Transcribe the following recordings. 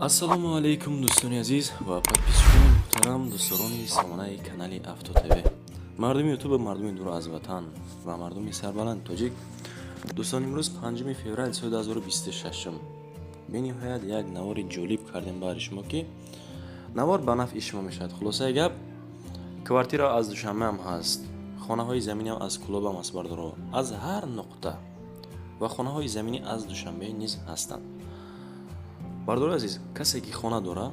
ассалому алайкум дӯстони азиз ва подписчикони муҳтарам, дӯстдорони сомонаи канали Авто ТВ, мардуми ютуб, мардуми дур аз ватан ва мардуми сарбаланди тоҷик. дӯстон, имрӯз 5 феврал соли 2026 бениҳоят як навори ҷолиб кардем баъри шумо ки навор ба нафъи шумо мешавад. Хулосаи гап, квартира аз душанбеам ҳаст, хонаҳои заминиам аз кӯлобам аст бардоро, аз ҳар нуқта ва хонаҳои заминӣ аз душанбе низ ҳастанд. бардори азиз, касе ки хона дора,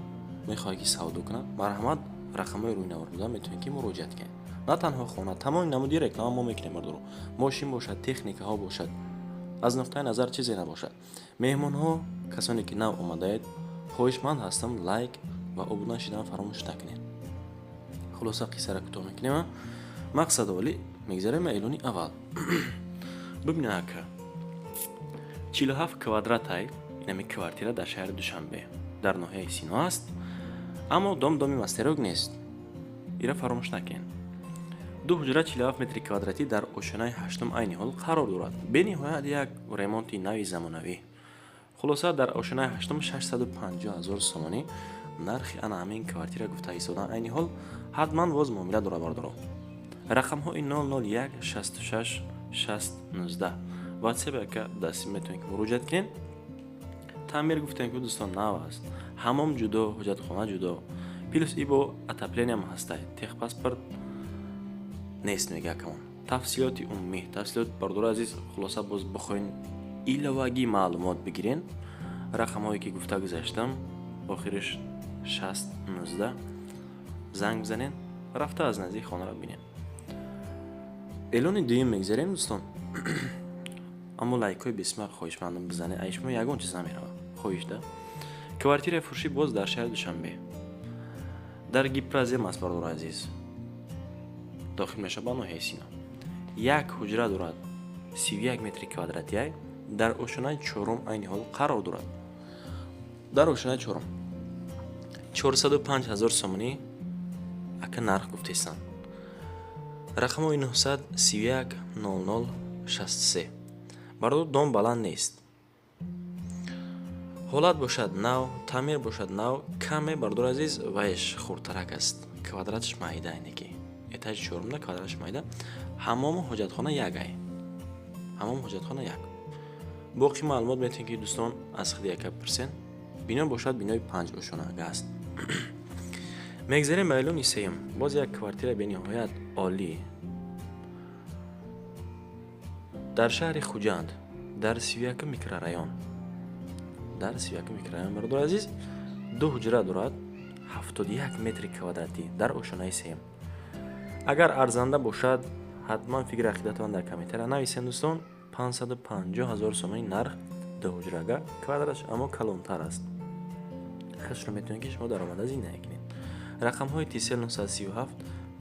мехоҳад ки савдо кунад, марҳамат, рақамҳои рӯи навор буда метавонед ки муроҷиат кунед. На танҳо хона, тамоми намуди реклама мо мекунем бардоро. Мошин бошад, техникаҳо бошад, аз нуқтаи назар чизе набошад. Меҳмонҳо, касоне ки нав омадаед, хоҳишманд ҳастам лайк ва обуна шидан фаромӯш накунед. хулоса қиссаро кӯтоҳ мекунем. Мақсад оли мегзарем эълони аввал. бибинед ака 47 квадратай инами квартира дар шаҳри Душанбе дар ноҳияи Сино аст, аммо дом-доми мастерок нест. ира фаромӯш накунед. ду ҳуҷра 47 метри квадратӣ дар ошонаи 8 айни ҳол қарор дорад. Бениҳоят як ремонти нави замонавӣ. хулоса дар ошонаи 8 650 000 сомонӣ нархи ана ҳамин квартира гуфта истодан. айни ҳол ҳатман воз муомила дорад бардоро. рақамҳои 001 66 60 19 ватсап яка дастӣ метавонед ки муроҷиат кунед. таъмир гуфтем ки дӯстон нав аст, ҳамом ҷудо, ҳоҷатхона ҷудо, плюс и бо отоплениям ҳастай, техпаспорт нест мегакамон. тафсилоти умумӣ, тафсилот бардори азиз, хулоса боз бихоин иловагӣ маълумот бигирен, рақамҳое ки гуфта гузаштам, охириш 60 19 занг бизанен, рафта аз наздик хонаро бинен. эълони дуюм мегзарем дӯстон. аммо лайкҳои бисмар хоҳишмандам бизанед, ай шумо ягон чиз намеравад. хоҳишда квартираи фурӯшӣ боз дар шаҳри Душанбе дар Гипразем аст бардори азиз, дохил мешавад ба ноҳияи Сино. як ҳуҷра дорад 31 метри квадратӣ дар ошонаи 4 айни ҳол қарор дорад. дар ошонаи 4 405 000 сомонӣ ака нарх гуфтестанд. рақамҳои 931 00 63 бардор дом баланд нест. ҳолат бошад нав, таъмир бошад нав, каме бардор азиз вайш хурдтарак аст. квадратш майда айнеки этажи 4 квадратш майда. ҳамому ҳоҷатхона як ай. ҳамому ҳоҷатхона як. боқи маълумот метавонед ки дӯстон аз худи яка пурсен. бино бошад бинои 5 ошонага аст. мегзарем ба эълони сеюм. боз як квартира бениҳоят олӣ дар шаҳри Хуҷанд дар 31 микрорайон. дар 31 микрорайон бардор азиз, ду ҳуҷра дорад 71 метри квадратӣ дар ошонаи сеюм. агар арзанда бошад, ҳатман фикри ақидатон дар комментария нависен дӯстон. 550 000 сомонӣ нарх ду ҳуҷрага, квадраш аммо калонтар аст. хашро метавонед ки шумо даромада зиндаги кунед. рақамҳои тисел 937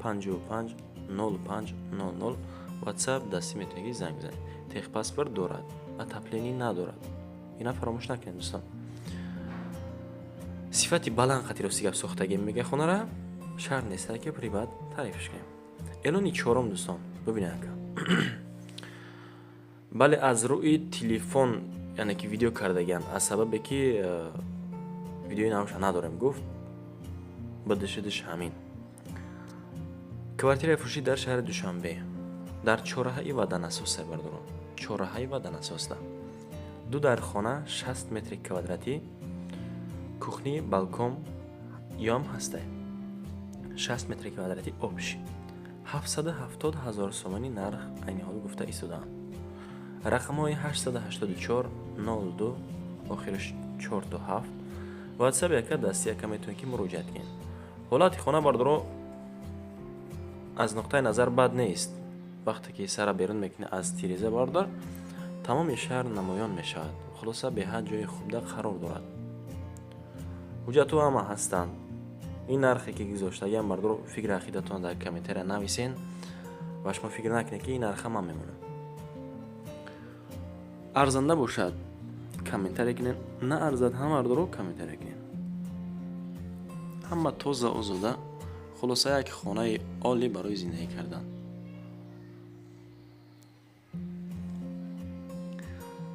55 05 00 ватсап дастӣ метавонед ки занг бизанед. техпаспорт дорад, отопление надорад. ина фаромӯш накунед дӯстон. сифати баланд қатироси гап сохтаги мега хонара шарт нест ки прибат тарифш кунем. эълони 4 дӯстон, бибинед ака. бале аз рӯи телефон, яъне ки видео кардагиам, аз сабабе ки видеои навша надорем гуфт, бадишидиш ҳамин. квартираи фурӯшӣ дар шаҳри Душанбе дар чораҳаи ваданасосе бардоро. чораҳаи ваданасоста. ду дар хона 60 метри квадратӣ, кухни, балкон ём ҳастай. 60 метри квадратӣ обши. 770 000 сомонӣ нарх айни ҳол гуфта истодаанд. рақамҳои 884 02 охираш 4 то 7 ватсап яка дасти яка метавонед ки муроҷиат кунед. ҳолати хона бардоро аз нуқтаи назар бад нест. вақте ки сара берун мекунед аз тиреза бардор, тамоми шаҳр намоён мешавад. хулоса беҳад ҷои хубда қарор дорад. ҳуҷатҳо ҳама ҳастанд. ин нархе ки гузоштагиам бардор фикри ақидатон дар комментария нависен ва шумо фикр накунед ки ин нарха ман мемонам. арзанда бошад комментария кунед, на арзад ҳам бардоро комментария кунед. ҳама тоза озода, хулоса як хонаи олӣ барои зиндагӣ кардан.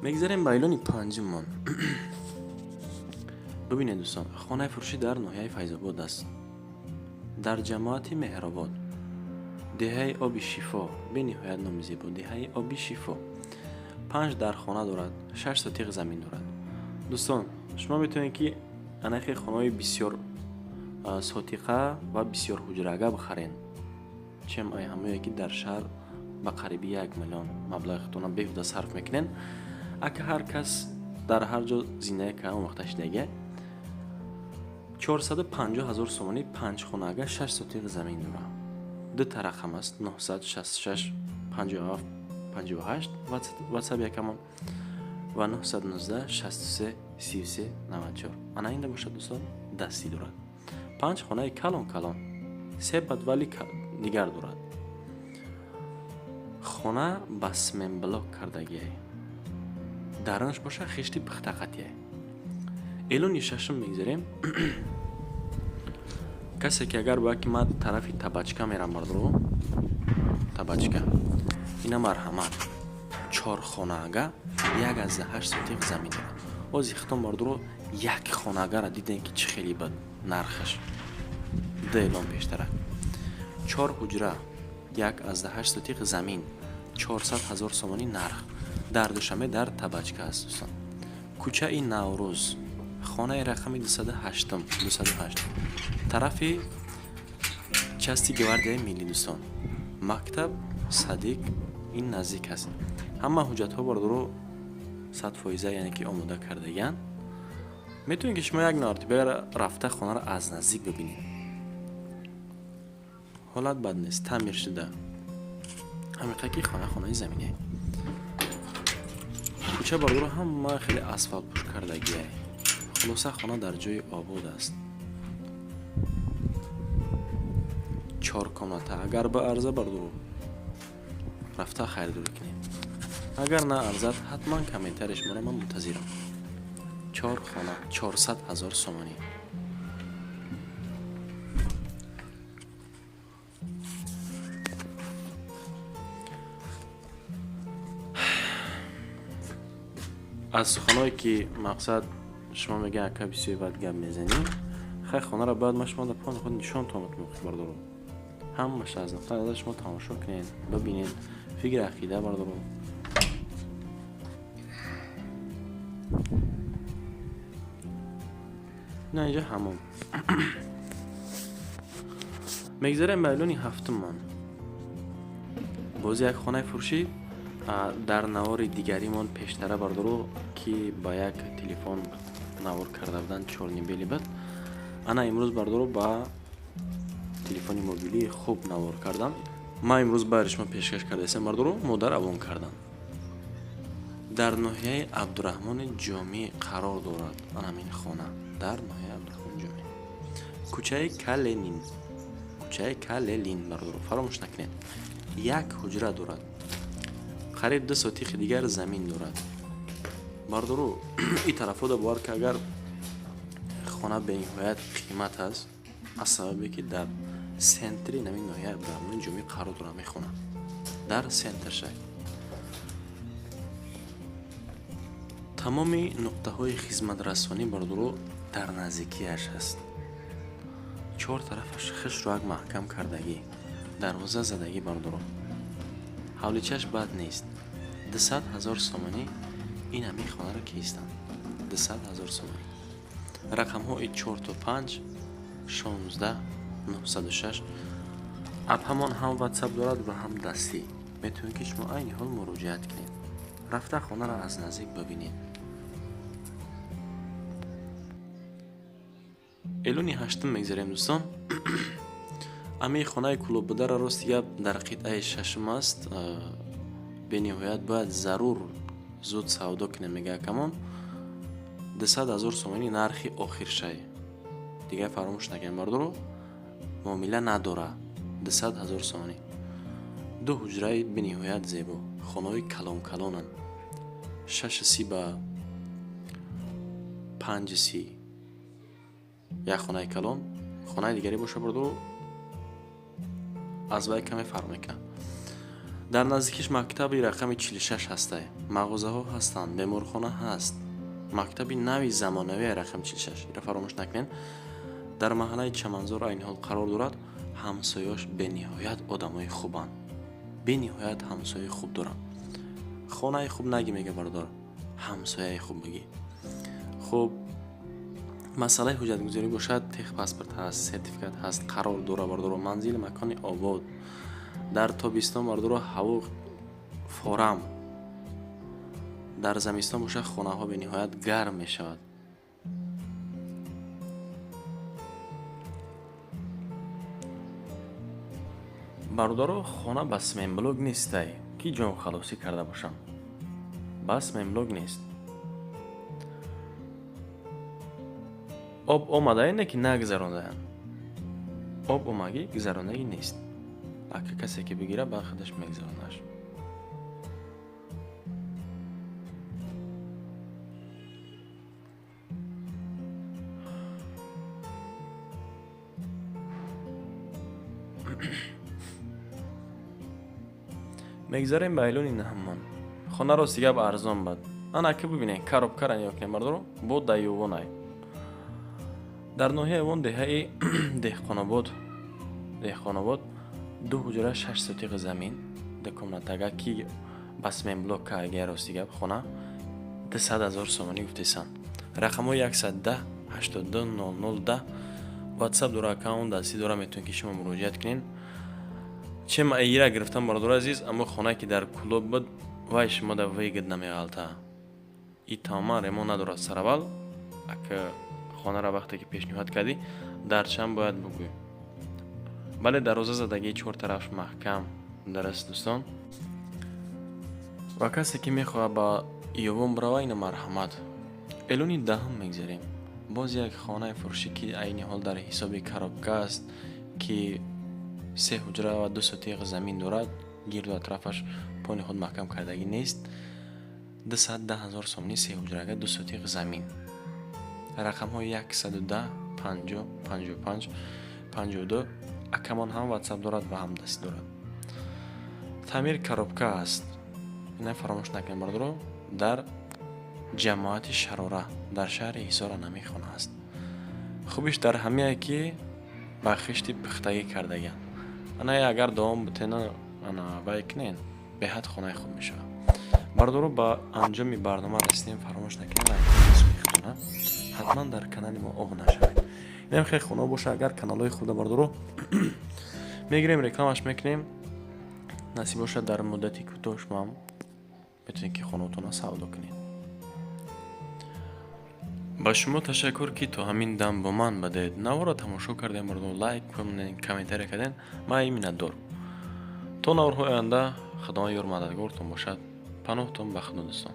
мегзарем ба эълони панҷумон. ببینید دوستان، خانه فروشی در ناحیه فیض‌آباد است، در جماعت مهرآباد، دهه آبی شفا، به نهایت نام زیبا، دهه آبی شفا. 5 در خانه دارد، 6 سوتیق زمین دارد. دوستان شما میتونید که اناخی خانه بسیار سوتیقه و بسیار حجره‌گه بخرین. چم ای همه که در شهر با قریبی 1 میلیون مبلغ خودتون بیهوده صرف میکنین. اگه هر کس در هر جا زندگی کنه و وقتش دیگه 450,000 سومانی 5 خانه 6 سوتیق زمین داره. دو تا رقم است: 966 57 58 واتساپ یکمان و 919 63 33 94. انا اینده باشه دوستان، دستی دارد. 5 خانه کلان کلان، 3 بدولی دیگر دارد. خانه با سمن بلاک کردگی، درونش باشه خشتی پختقطیه. الان ششم میگذاریم. کسی که اگر باید که ما طرفی تبچکه میرم بردارو، تبچکه اینا مرحمت 4 خانه اگه 1/8 سوتیق زمین داره. باز اختم بردارو 1 خانه اگه را دیدن که چه خیلی بد نرخش ده اعلام پیشتره. 4 حجره 1/8 سوتیق زمین 400,000 سومانی نرخ در دوشنبه در تبچکه است دوستان. کوچه این نوروز، خانه رقم 208 طرفی چستی گورده میلی دوستان. مکتب صدیق این نزدیک است. همه حجت ها بردارو 100% یعنی که آماده کرده گن. میتونید که شما یک نارتی بگر رفته خانه را از نزدیک ببینید. حالت بد نیست، تعمیر شده. حقیقتی خانه زمینه. کوچه بردارو همه خیلی اسفالت پوش کردگیه. خلاصه خانه در جای آباد است. 4 کامناته اگر به عرضه بردارو رفته خریداری کنید. اگر نه ارزد حتما کامنترش مرا من منتظرم. 4 خانه 400,000 سومانی. از سخنایی که مقصد شما میگه اکا بسیاری باید گم میزنی، خیلی خانه را باید ما شما در پان خود نشان تامت موقع بردارو. همش از نقطه نظر شما تماشا کنید، ببینید، فکر عقیده بردارو. نه اینجا همون میگذاریم میلونی 7 من باز یک خانه فروشی در نوار دیگری من پیشتره بردارو که با یک تلفن نوار کرده بودن 4 بیلی بود. انا امروز بردارو با تلفن موبیلی خوب نوار کردم. ما امروز برش من پیشکش کرده اسم بردارو مادر اوان کردم. در ناحیه عبدالرحمن جامی قرار دارد. انا این خانه در ناحیه عبدالرحمن جامی، کوچه کللین بردارو، فراموش نکنید. 1 حجره دارد، قریب 2 سوتیق دیگر زمین دارد. بردارو این طرفو دا بار که اگر خانه به نهایت قیمت است، از سببی که در سنتری نمی ناحیه عبدالرحمن جامی قرار دارد. می خونه در سنتر شد. تمام نقطه های خدمت رسانی بردارو در نزدیکیش است. 4 طرفش خش رو یک محکم کردگی، دروازه زدگی بردارو. حولیچش بد نیست. 200,000 سومانی این همی خانه را کیستند. 200,000 سومانی. رقم های 4 تا 5 16 906. اب همان هم واتساپ دارد و هم دستی. میتونید که شما این حال مراجعت کنید. رفته خانه را از نزدیک ببینید. الونی 8 میگذاریم دوستان. امی خانه کلوب بدر راست دیگه در قطعه 6 است. به نهایت باید ضرور زود سودا کنه. میگه کمان 200,000 سومانی نرخی آخر شای دیگه فراموش نکنیم بردارو، معامله نداره. 200,000 سومانی. 2 حجره به نهایت زیبا، خانه کلان کلانن. 6 سی با 5 سی یک خانه کلان. خانه دیگری باشه بردارو از وای کمی فرق میکنه. در نزدیکش مکتب رقم 46 هسته. مغازه ها هستند، بیمارخانه هست، мактаби нави замонавии рақам 46 ира фаромӯш накунед. дар маҳаллаи Чаманзор айни ҳол қарор дорад. ҳамсоёш бениҳоят одамои хубанд, бениҳоят ҳамсояи хуб дорам. хонаи хуб наги мега бардор, ҳамсояи хуб меги. хуб масъалаи ҳуҷҷатгузорӣ бошад, тех паспорт ҳаст, сертификат ҳаст, қарор дора бардоро манзили макони обод. дар тобистон бардоро ҳаво форам, дар замистон боша хонаҳо бениҳоят гарм мешавад. бардоро хона ба семенблок нестай ки ҷонхалосӣ карда бошам. ба семенблок нест. об омадаен ки нагзарондаян. об омагӣ гузаронагӣ нест. ака касе ки бигира ба худаш мегзаронаш. мегзарем ба эълони наҳамон. хонаро сигаб арзон бад. анака бибинед коробкаран ёкнем бардоро бо дайёвонай. дар ноҳияи вон деҳаи деҳқонобод 2 ҳуҷра 6 сотиқи замин декомнатага ки ба семенблок каагиаро сигаб хона 200 000 сомонӣ гуфтесан. рақамҳо 110 82 00 ватсап дора, аккаунт дастӣ дора, метавонед ки шумо муроҷиат кунед. чема игира гирифтам бардор азиз, аммо хона ки дар кулоб буд вай шумо да вегид намеғалта. и тамоман ремонт надорад сараввал. ака хонара вақте ки пешниҳод кардӣ дарчанд бояд бугӯй. бале дароза задагии 4 тараф маҳкам дараст дӯстон. ва касе ки мехоҳад ба иёвон бирава ина марҳамат. эълони даҳум мегзарем. боз як хонаи фурӯшӣ ки айни ҳол дар ҳисоби коробка аст ки 3 ҳуҷра ва 2 сотиқи замин дорад. гирду атрафаш пони худ маҳкам кардагӣ нест. 210 000 сомонӣ 3 ҳуҷрага 2 сотиқи замин. рақамҳо 110 50 55 52. акамон ҳам ватсап дорад ва ҳам дастӣ дорад. таъмир коробка аст. ина фаромӯш накунед бардоро. дар ҷамоати Шарора дар шаҳри Ҳисор анами хона аст. хубиш дар ҳамие ки ба хишти пухтагӣ кардаган. ана агар давом бутена ана байкнен беҳад хонаи хуб мешавад. бардоро ба анҷоми барнома расидем. фаромӯш накунед лайк ҳатман дар канали мо обуна шавед. инам хеле хона боша, агар каналҳои худа бардоро мегирем рекламаш мекунем. насиб боша дар муддати кӯтоҳ шумо ҳам метавонед ки хонаотонро савдо кунед. ба шумо ташаккур ки то ҳамин дам бо ман будед. наворо тамошо кардем, бардоро лайк кунед, комментария кардем. ман миннатдор. то наврҳои оянда худои ёр мададгортон бошад. паноҳтон ба худо дӯстон.